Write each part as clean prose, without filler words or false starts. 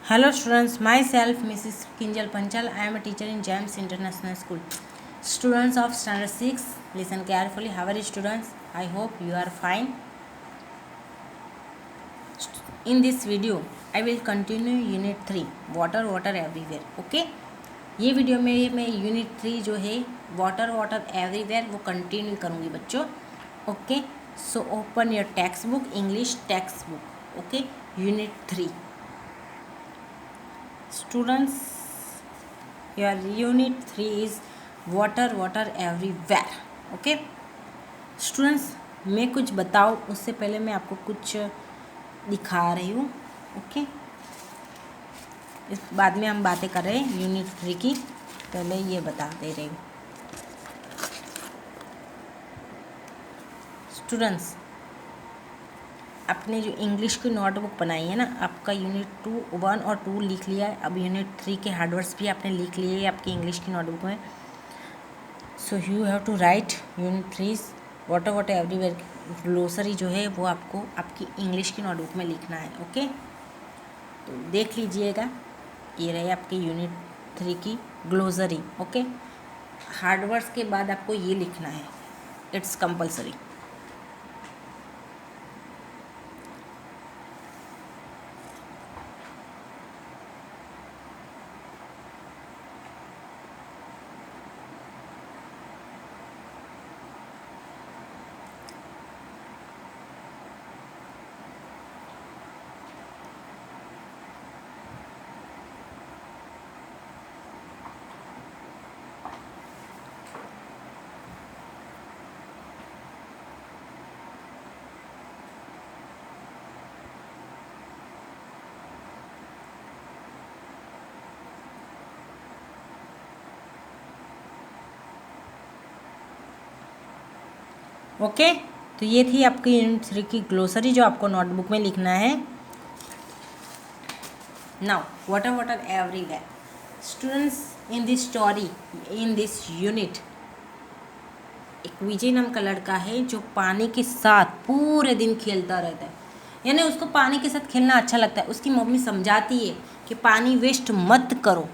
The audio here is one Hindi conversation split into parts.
Hello students, myself Mrs. Kinjal Panchal. I am a teacher in James International School. Students of Standard 6, listen carefully. How are you students? I hope you are fine. In this video, I will continue Unit 3, Water Everywhere. Okay? ये वीडियो में मैं यूनिट 3 जो है वाटर एवरीवेयर वो कंटिन्यू करूँगी बच्चों. Okay, so open your text book, English text book. Okay, unit 3. Students, your unit 3 is water everywhere. Okay students, मैं कुछ बताऊँ उससे पहले मैं आपको कुछ दिखा रही हूँ. ओके, इस बाद में हम बातें कर रहे हैं यूनिट 3 की. पहले ये बता दे रही हूँ. स्टूडेंट्स, आपने जो इंग्लिश की नोटबुक बनाई है ना, आपका यूनिट 1 और 2 लिख लिया है. अब यूनिट 3 के हार्डवर्ड्स भी आपने लिख लिए है आपकी इंग्लिश की नोटबुक में. So you have to write unit 3 water everywhere glossary जो है वो आपको आपकी इंग्लिश की नोटबुक में लिखना है. ओके, तो देख लीजिएगा. ये रहे आपकी यूनिट 3 की ग्लोसरी. ओके, हार्डवर्ड्स के बाद आपको ये लिखना है. It's compulsory. ओके, तो ये थी आपकी यूनिट 3 की ग्लोसरी जो आपको नोटबुक में लिखना है. Now water everywhere. Students, in this story, in this unit, एक विजय नाम का लड़का है जो पानी के साथ पूरे दिन खेलता रहता है. यानी उसको पानी के साथ खेलना अच्छा लगता है. उसकी मम्मी समझाती है कि पानी वेस्ट मत करो,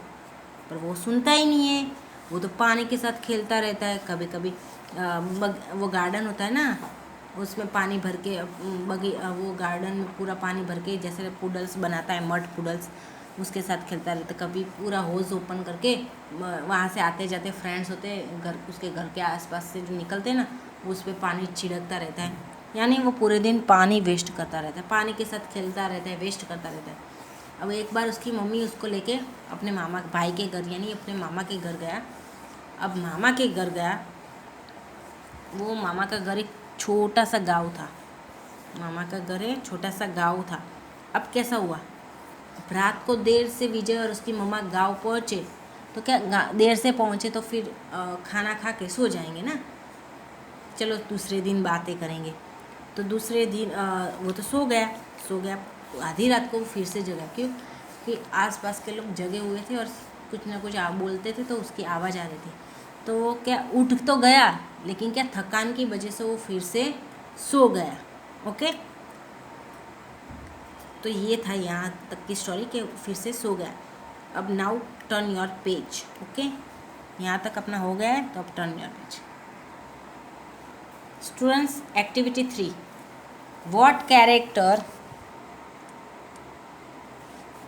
पर वो सुनता ही नहीं है. वो तो पानी के साथ खेलता रहता है. कभी कभी वो गार्डन होता है ना, उसमें पानी भर के वो गार्डन में पूरा पानी भर के जैसे पुडल्स बनाता है, मड पुडल्स, उसके साथ खेलता रहता है. कभी पूरा होज़ ओपन करके वहाँ से आते जाते फ्रेंड्स होते हैं घर, उसके घर के आसपास से जो निकलते हैं ना, उस पर पानी छिड़कता रहता है. यानी वो पूरे दिन पानी वेस्ट करता रहता है, पानी के साथ खेलता रहता है, वेस्ट करता रहता है. अब एक बार उसकी मम्मी उसको लेके अपने मामा भाई के घर यानी अपने मामा के घर गया. अब मामा के घर गया, वो मामा का घर एक छोटा सा गांव था. मामा का घर है छोटा सा गांव था. अब कैसा हुआ, रात को देर से विजय और उसकी मम्मा गांव पहुँचे. तो क्या देर से पहुँचे तो फिर खाना खा के सो जाएंगे ना. चलो दूसरे दिन बातें करेंगे. तो दूसरे दिन वो तो सो गया. आधी रात को वो फिर से जगा. क्यों कि आसपास के लोग जगे हुए थे और कुछ ना कुछ बोलते थे, तो उसकी आवाज़ आ रही थी. तो वो क्या उठ तो गया, लेकिन क्या थकान की वजह से वो फिर से सो गया. ओके, तो ये था यहाँ तक की स्टोरी कि फिर से सो गया. अब now turn your page. Okay, यहाँ तक अपना हो गया है, तो अब turn your page. Students, activity 3,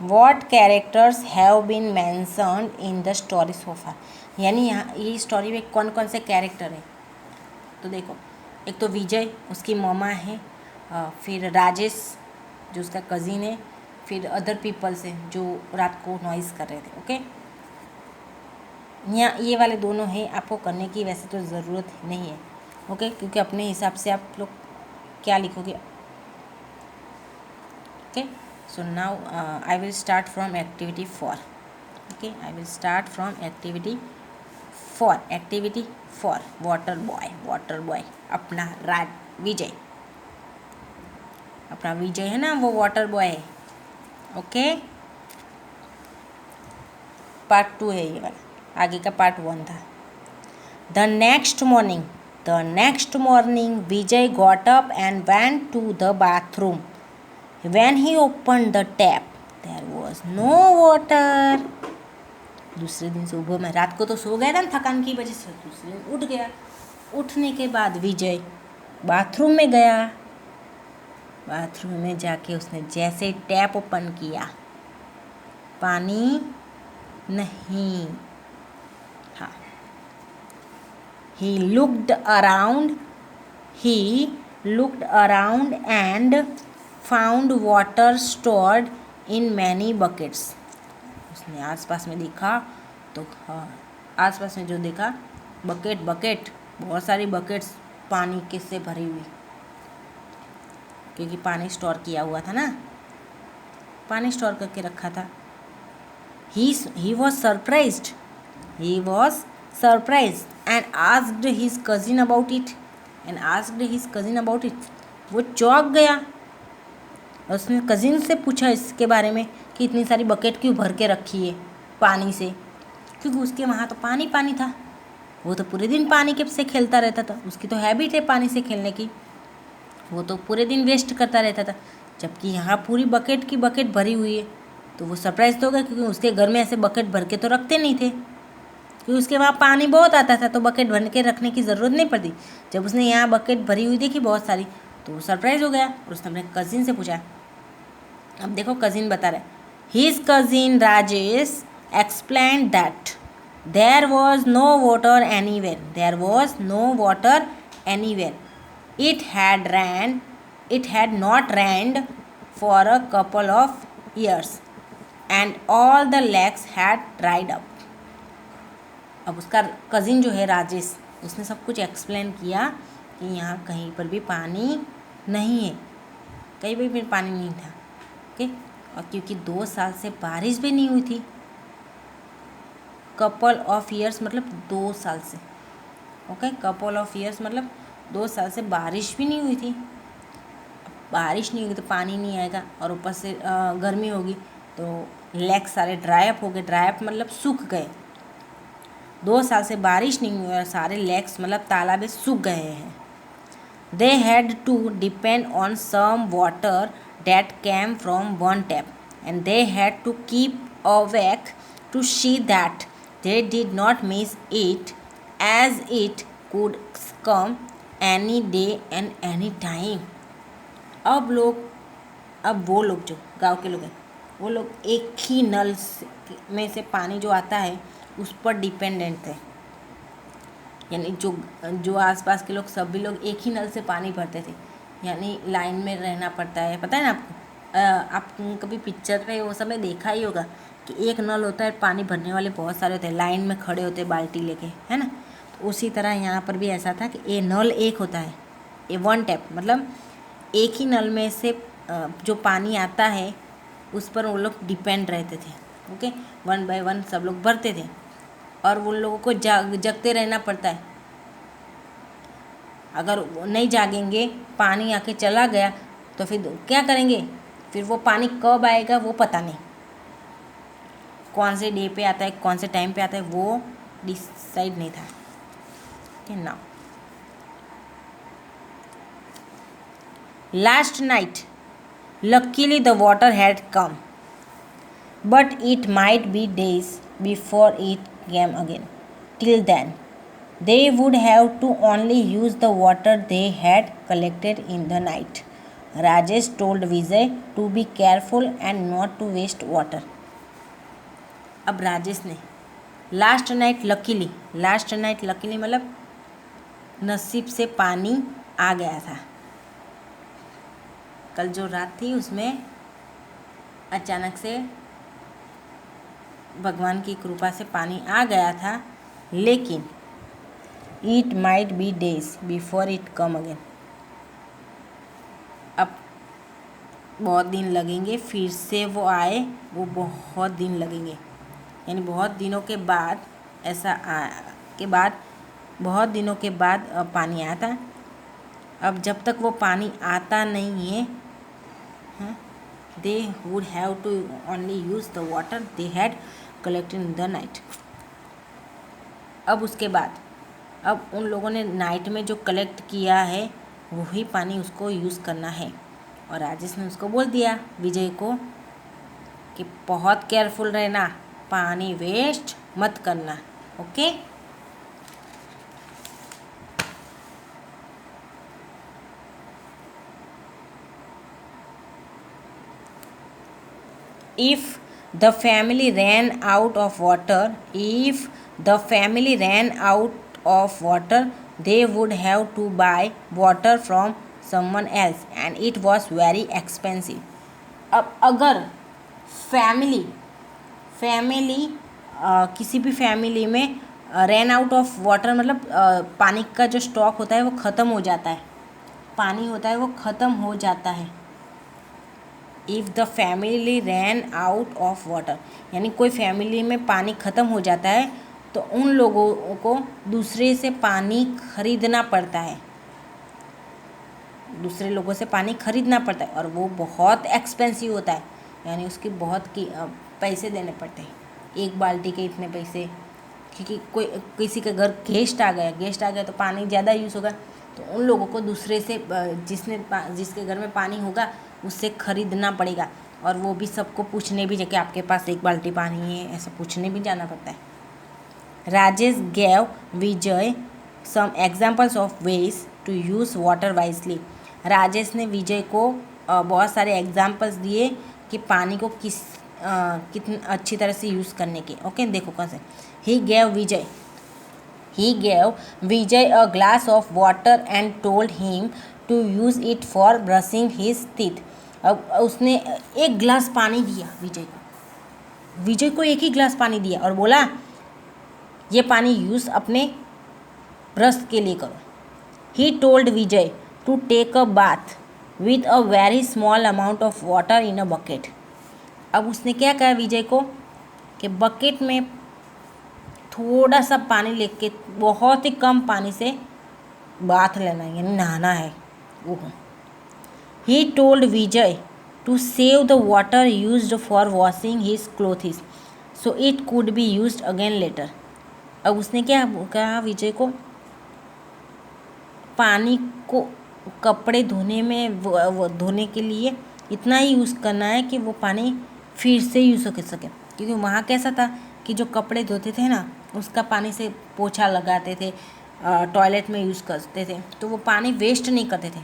what characters have been mentioned in the story so far. यानी यहाँ ये स्टोरी में कौन कौन से कैरेक्टर हैं. तो देखो, एक तो विजय उसकी मम्मा है, फिर राजेश जो उसका कज़िन है, फिर अदर पीपल्स हैं जो रात को नॉइज़ कर रहे थे. ओके, यहाँ ये वाले दोनों हैं. आपको करने की वैसे तो ज़रूरत नहीं है. ओके, क्योंकि अपने हिसाब से आप लोग क्या लिखोगे. Okay, so now I will start from activity 4. Okay, I will start from activity 4. Activity 4, water boy. अपना विजय है ना, वो वाटर बॉय है. ओके, पार्ट 2 है ये वाला. आगे का पार्ट 1 था. The next morning Vijay got up and went to the bathroom. When he opened the tap, there was was no water. दूसरे दिन सुबह में, रात को तो सो गया था ना थकान की वजह से, दूसरे दिन उठ गया। उठने के बाद विजय बाथरूम में गया। बाथरूम में जाके उसने जैसे टैप ओपन किया, पानी नहीं। हाँ, he looked around and found water stored in many buckets। उसने आसपास में देखा तो हाँ, आसपास में जो देखा बकेट बहुत सारी बकेट्स पानी के से भरी हुई, क्योंकि पानी स्टोर किया हुआ था ना, पानी स्टोर करके रखा था। He was surprised and asked his cousin about it। वो चौंक गया और उसने कज़िन से पूछा इसके बारे में कि इतनी सारी बकेट क्यों भर के रखी है पानी से, क्योंकि उसके वहाँ तो पानी था। वो तो पूरे दिन पानी के से खेलता रहता था, उसकी तो हैबिट है पानी से खेलने की, वो तो पूरे दिन वेस्ट करता रहता था। जबकि यहाँ पूरी बकेट की बकेट भरी हुई है, तो वो सरप्राइज तो होगा, क्योंकि उसके घर में ऐसे बकेट भर के तो रखते नहीं थे, क्योंकि उसके वहाँ पानी बहुत आता था, तो बकेट भर के रखने की ज़रूरत नहीं पड़ती। जब उसने यहाँ बकेट भरी हुई देखी बहुत सारी, तो वो सरप्राइज हो गया और उसने अपने कज़िन से पूछा। अब देखो कज़िन बता रहा है, his cousin Rajesh explained that there was no water anywhere. It had not rained for a couple of years and all the lakes had dried up। अब उसका कज़िन जो है राजेश, उसने सब कुछ एक्सप्लेन किया कि यहाँ कहीं पर भी पानी नहीं है, कहीं भी पानी नहीं था। ओके, और क्योंकि 2 साल से बारिश भी नहीं हुई थी, कपल ऑफ ईयर्स मतलब 2 साल से, ओके, कपल ऑफ ईयर्स मतलब 2 साल से बारिश भी नहीं हुई थी। बारिश नहीं होगी तो पानी नहीं आएगा, और ऊपर से गर्मी होगी तो लेक सारे ड्राई अप हो गए। ड्राई अप मतलब सूख गए। 2 साल से बारिश नहीं हुई और सारे लेक्स मतलब तालाबें सूख गए हैं। They had to depend on some water that came from one tap and they had to keep awake to see that they did not miss it as it could come any day and any time. अब वो लोग जो गांव के लोग हैं, वो लोग एक ही नल में से पानी जो आता है उस पर डिपेंडेंट थे। यानी जो आसपास के लोग, सभी लोग एक ही नल से पानी भरते थे, यानी लाइन में रहना पड़ता है। पता है ना आपको, आप कभी पिक्चर में वो समय देखा ही होगा कि एक नल होता है, पानी भरने वाले बहुत सारे होते हैं, लाइन में खड़े होते हैं बाल्टी लेके, है ना। तो उसी तरह यहाँ पर भी ऐसा था कि ये नल एक होता है, ये वन टैप मतलब एक ही नल में से जो पानी आता है उस पर वो लोग डिपेंड रहते थे। ओके, 1 बाय 1 सब लोग भरते थे और उन लोगों को जगते रहना पड़ता है। अगर नहीं जागेंगे, पानी आके चला गया तो फिर क्या करेंगे, फिर वो पानी कब आएगा वो पता नहीं, कौन से डे पे आता है, कौन से टाइम पे आता है, वो डिसाइड नहीं था। Okay, now last night luckily the water had come, but it might be days before it came again. Till then they would have to only use the water they had collected in the night. Rajesh told Vijay to be careful and not to waste water. अब राजेश ने लास्ट नाइट लकीली मतलब नसीब से पानी आ गया था। कल जो रात थी उसमें अचानक से भगवान की कृपा से पानी आ गया था, लेकिन it might be days before it come again. अब बहुत दिन लगेंगे फिर से वो आए, वो बहुत दिन लगेंगे, यानी बहुत दिनों के बाद बहुत दिनों के बाद पानी आया था। अब जब तक वो पानी आता नहीं है, they would have to only use the water they had collected in the night। अब उसके बाद अब उन लोगों ने नाइट में जो कलेक्ट किया है वही पानी उसको यूज़ करना है। और राजेश ने उसको बोल दिया विजय को कि बहुत केयरफुल रहना, पानी वेस्ट मत करना। Okay. If the family ran out of water, if the family ran out of water, they would have to buy water from someone else and it was very expensive. अब अगर फैमिली फैमिली किसी भी फैमिली में रैन आउट ऑफ वाटर मतलब पानी का जो स्टॉक होता है वो ख़त्म हो जाता है, पानी होता है वो ख़त्म हो जाता है। If the family ran out of water, यानी कोई फैमिली में पानी ख़त्म हो जाता है तो उन लोगों को दूसरे से पानी खरीदना पड़ता है, दूसरे लोगों से पानी खरीदना पड़ता है और वो बहुत एक्सपेंसिव होता है, यानी उसकी बहुत पैसे देने पड़ते हैं, एक बाल्टी के इतने पैसे। क्योंकि कोई किसी के घर गेस्ट आ गया तो पानी ज़्यादा यूज़ होगा, तो उन लोगों को दूसरे से जिसके घर में पानी होगा उससे खरीदना पड़ेगा, और वो भी सबको पूछने भी कि आपके पास एक बाल्टी पानी है, ऐसा पूछने भी जाना पड़ता है। Rajesh gave Vijay some examples of ways to use water wisely. Rajesh ने विजय को बहुत सारे एग्जाम्पल्स दिए कि पानी को कितनी अच्छी तरह से यूज़ करने के। ओके, देखो कैसे। He gave Vijay a glass of water and told him to use it for brushing his teeth. अब उसने एक गिलास पानी दिया विजय को एक ही गिलास पानी दिया और बोला ये पानी यूज़ अपने ब्रश के लिए करो। He told Vijay to take a bath with a very small amount of water in a bucket. अब उसने क्या कहा विजय को कि बकेट में थोड़ा सा पानी लेके बहुत ही कम पानी से बाथ लेना है, यानी नहाना है वो। He told Vijay to save the water used for washing his clothes so it could be used again later. अब उसने क्या कहा विजय को, पानी को कपड़े धोने में वो धोने के लिए इतना ही यूज़ करना है कि वो पानी फिर से यूज़ हो सके। क्योंकि वहाँ कैसा था कि जो कपड़े धोते थे ना उसका पानी से पोछा लगाते थे, टॉयलेट में यूज़ करते थे, तो वो पानी वेस्ट नहीं करते थे,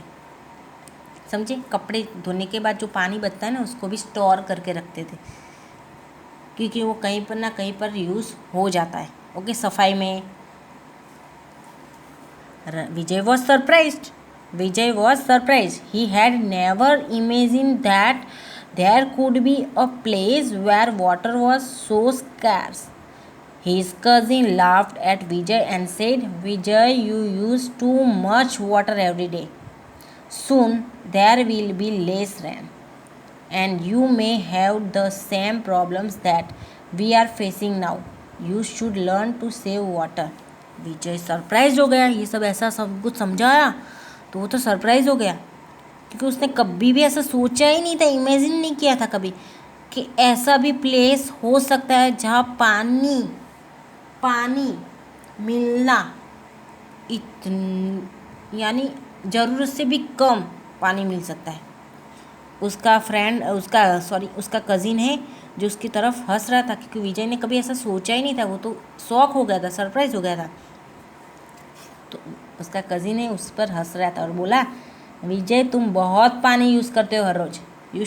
समझे। कपड़े धोने के बाद जो पानी बचता है ना उसको भी स्टोर करके रखते थे, क्योंकि वो कहीं पर ना कहीं पर यूज़ हो जाता है। ओके, सफाई में। Vijay was surprised. He had never imagined that there could be a place where water was so scarce. His cousin laughed at Vijay and said, Vijay, you use too much water every day. Soon there will be less rain, and you may have the same problems that we are facing now. You should learn to save water. Vijay surprise हो गया, ये सब ऐसा सब कुछ समझाया तो वो तो सरप्राइज हो गया, क्योंकि उसने कभी भी ऐसा सोचा ही नहीं था, इमेजिन नहीं किया था कभी कि ऐसा भी प्लेस हो सकता है जहाँ पानी मिलना यानी ज़रूरत से भी कम पानी मिल सकता है। उसका कज़िन है जो उसकी तरफ हंस रहा था, क्योंकि विजय ने कभी ऐसा सोचा ही नहीं था, वो तो शॉक हो गया था, सरप्राइज हो गया था। तो उसका कज़िन है उस पर हंस रहा था और बोला, विजय तुम बहुत पानी यूज़ करते हो हर रोज़, you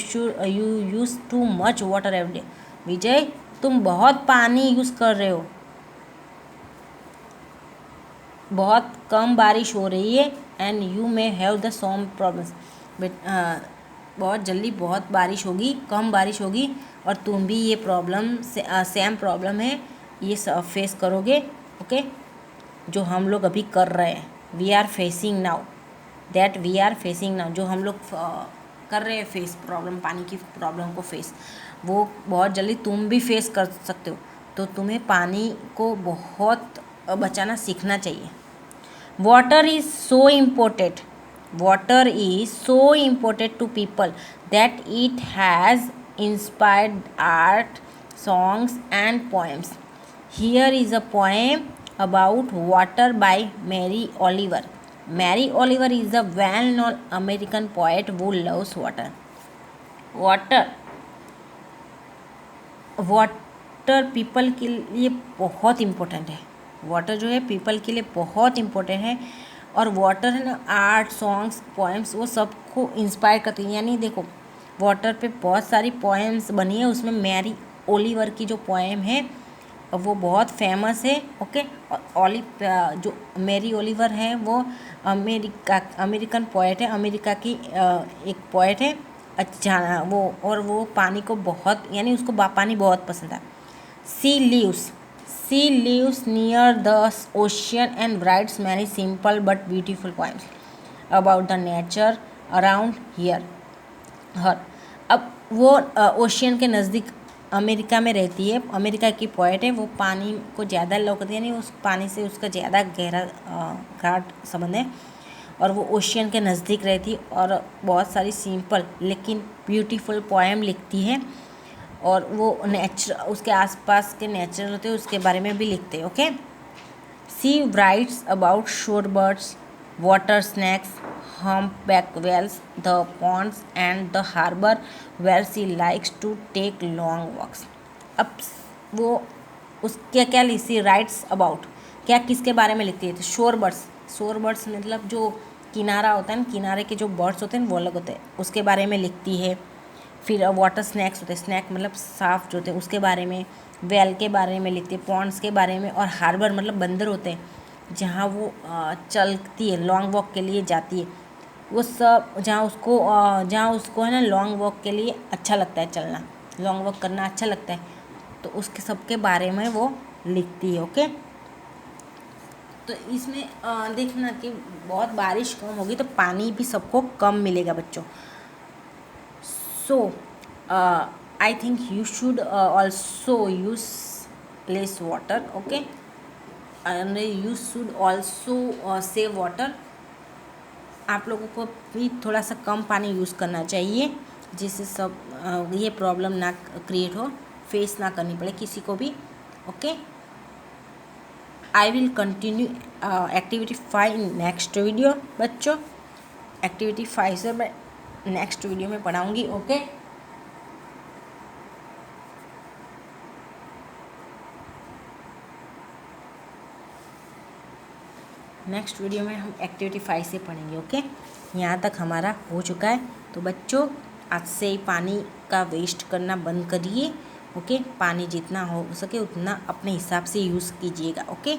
use too much water every day. Vijay तुम बहुत पानी यूज़ कर रहे हो, बहुत कम बारिश हो रही है, and you may have the some problems. बहुत जल्दी बहुत बारिश होगी, कम बारिश होगी और तुम भी ये प्रॉब्लम सेम प्रॉब्लम है ये फेस करोगे। ओके, जो हम लोग अभी कर रहे हैं, वी आर फेसिंग नाउ, जो हम लोग कर रहे हैं फेस प्रॉब्लम, पानी की प्रॉब्लम को फेस, वो बहुत जल्दी तुम भी फेस कर सकते हो। तो तुम्हें पानी को बहुत बचाना सीखना चाहिए। Water is so important to people that it has inspired art, songs and poems. Here is a poem about water by Mary Oliver. Mary Oliver is a well-known American poet who loves water. Water people के लिए बहुत इम्पोर्टेंट है। वाटर जो है पीपल के लिए बहुत इम्पोर्टेंट है। और वाटर है ना, आर्ट, सॉन्ग्स, पोएम्स, वो सबको इंस्पायर करती है। यानी देखो, वाटर पे बहुत सारी पोएम्स बनी है, उसमें मैरी ओलिवर की जो पोएम है वो बहुत फेमस है। ओके। और जो मैरी ओलिवर है वो अमेरिकन पोएट है, अमेरिका की एक पोएट है। अच्छा, वो पानी को बहुत, यानी उसको पानी बहुत पसंद है। She lives near the ocean and writes many simple but beautiful poems about the nature around her. अब वो ओशियन के नज़दीक अमेरिका में रहती है, अमेरिका की पोएट है। वो पानी को ज़्यादा लव करती है, यानी उस पानी से उसका ज़्यादा गहरा गाढ़ संबंध है। और वो ओशियन के नज़दीक रहती है और बहुत सारी सिंपल लेकिन ब्यूटीफुल पोएम लिखती है। और वो उसके आसपास के नेचर होते हैं उसके बारे में भी लिखते हैं। ओके। सी राइट्स अबाउट शोर birds, water snacks, humpback whales, the ponds and the harbor where she likes to take long walks. अब वो उसके क्या लिखती है, राइट्स अबाउट, क्या किसके बारे में लिखती है, तो शोर बर्ड्स मतलब जो किनारा होता है ना, किनारे के जो बर्ड्स होते हैं वो अलग होते हैं, उसके बारे में लिखती है। फिर वाटर स्नैक्स होते हैं, स्नैक मतलब साफ जो होते हैं उसके बारे में, वेल के बारे में लिखती है, पॉन्ड्स के बारे में, और हार्बर मतलब बंदर होते हैं जहाँ वो चलती है, लॉन्ग वॉक के लिए जाती है, वो सब जहाँ उसको है ना लॉन्ग वॉक के लिए अच्छा लगता है चलना, लॉन्ग वॉक करना अच्छा लगता है, तो उसके सबके बारे में वो लिखती है। ओके। तो इसमें देखना कि बहुत बारिश कम होगी तो पानी भी सबको कम मिलेगा बच्चों। So I think you should also use less water. Okay. And you should also save water. आप लोगों को भी थोड़ा सा कम पानी यूज़ करना चाहिए, जिससे सब ये प्रॉब्लम ना क्रिएट हो, फेस ना करनी पड़े किसी को भी। Okay. I will continue activity 5 in next video बच्चों। एक्टिविटी 5 से मैं नेक्स्ट वीडियो में पढ़ाऊँगी। ओके। नेक्स्ट वीडियो में हम एक्टिविटी 5 से पढ़ेंगे। ओके। यहाँ तक हमारा हो चुका है, तो बच्चों आज से ही पानी का वेस्ट करना बंद करिए। ओके। पानी जितना हो सके उतना अपने हिसाब से यूज़ कीजिएगा। ओके।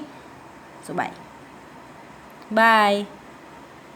सो बाय बाय।